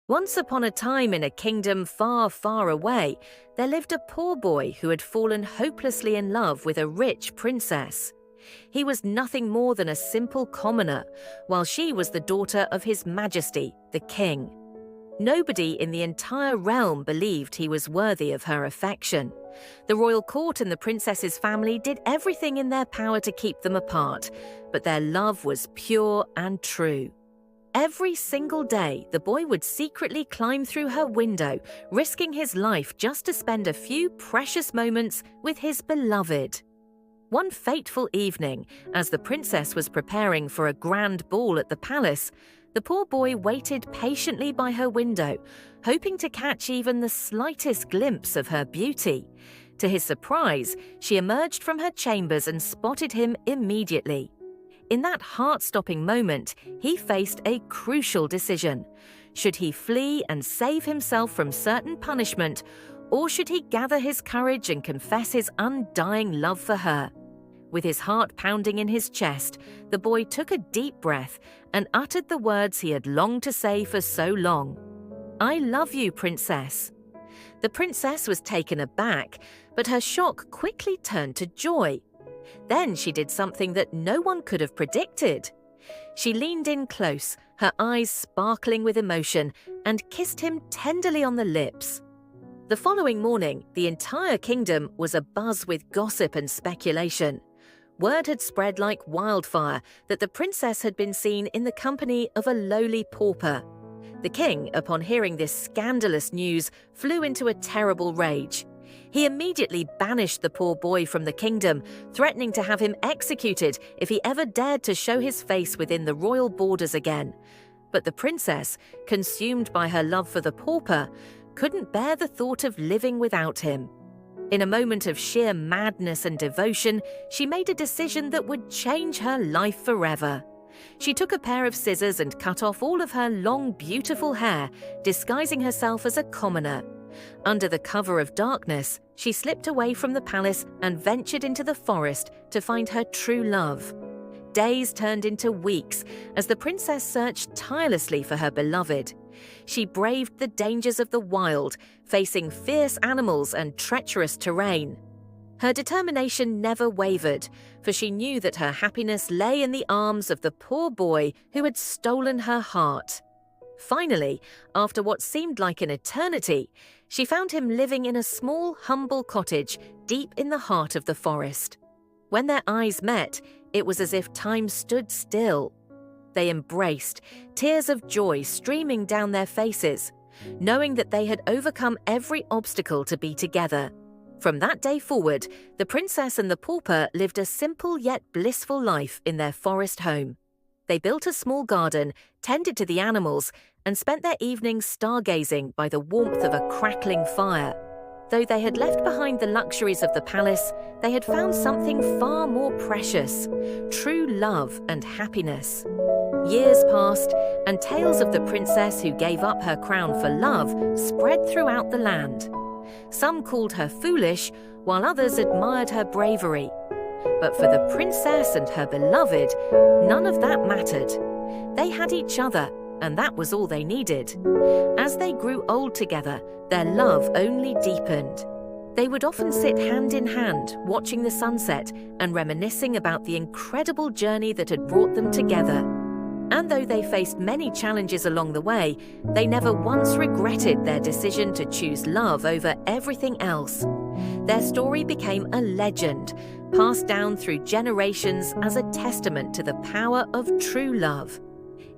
Once upon a time, in a kingdom far, far away, there lived a poor boy who had fallen hopelessly in love with a rich princess. He was nothing more than a simple commoner, while she was the daughter of His Majesty, the king. Nobody in the entire realm believed he was worthy of her affection. The royal court and the princess's family did everything in their power to keep them apart, but their love was pure and true. Every single day, the boy would secretly climb through her window, risking his life just to spend a few precious moments with his beloved. One fateful evening, as the princess was preparing for a grand ball at the palace, the poor boy waited patiently by her window, hoping to catch even the slightest glimpse of her beauty. To his surprise, she emerged from her chambers and spotted him immediately. In that heart-stopping moment, he faced a crucial decision. Should he flee and save himself from certain punishment, or should he gather his courage and confess his undying love for her? With his heart pounding in his chest, the boy took a deep breath and uttered the words he had longed to say for so long. "I love you, princess." The princess was taken aback, but her shock quickly turned to joy. Then she did something that no one could have predicted. She leaned in close, her eyes sparkling with emotion, and kissed him tenderly on the lips. The following morning, the entire kingdom was abuzz with gossip and speculation. Word had spread like wildfire that the princess had been seen in the company of a lowly pauper. The king, upon hearing this scandalous news, flew into a terrible rage. He immediately banished the poor boy from the kingdom, threatening to have him executed if he ever dared to show his face within the royal borders again. But the princess, consumed by her love for the pauper, couldn't bear the thought of living without him. In a moment of sheer madness and devotion, she made a decision that would change her life forever. She took a pair of scissors and cut off all of her long, beautiful hair, disguising herself as a commoner. Under the cover of darkness, she slipped away from the palace and ventured into the forest to find her true love. Days turned into weeks as the princess searched tirelessly for her beloved. She braved the dangers of the wild, facing fierce animals and treacherous terrain. Her determination never wavered, for she knew that her happiness lay in the arms of the poor boy who had stolen her heart. Finally, after what seemed like an eternity, she found him living in a small, humble cottage deep in the heart of the forest. When their eyes met, it was as if time stood still. They embraced, tears of joy streaming down their faces, knowing that they had overcome every obstacle to be together. From that day forward, the princess and the pauper lived a simple yet blissful life in their forest home. They built a small garden, tended to the animals, and spent their evenings stargazing by the warmth of a crackling fire. Though they had left behind the luxuries of the palace, they had found something far more precious: true love and happiness. Years passed, and tales of the princess who gave up her crown for love spread throughout the land. Some called her foolish, while others admired her bravery. But for the princess and her beloved, none of that mattered. They had each other, and that was all they needed. As they grew old together, their love only deepened. They would often sit hand in hand, watching the sunset and reminiscing about the incredible journey that had brought them together. And though they faced many challenges along the way, they never once regretted their decision to choose love over everything else. Their story became a legend, passed down through generations as a testament to the power of true love.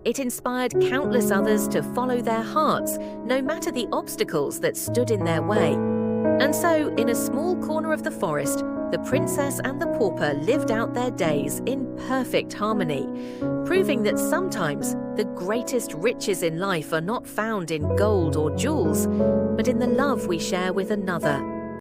It inspired countless others to follow their hearts, no matter the obstacles that stood in their way. And so, in a small corner of the forest, the princess and the pauper lived out their days in perfect harmony, proving that sometimes the greatest riches in life are not found in gold or jewels, but in the love we share with another.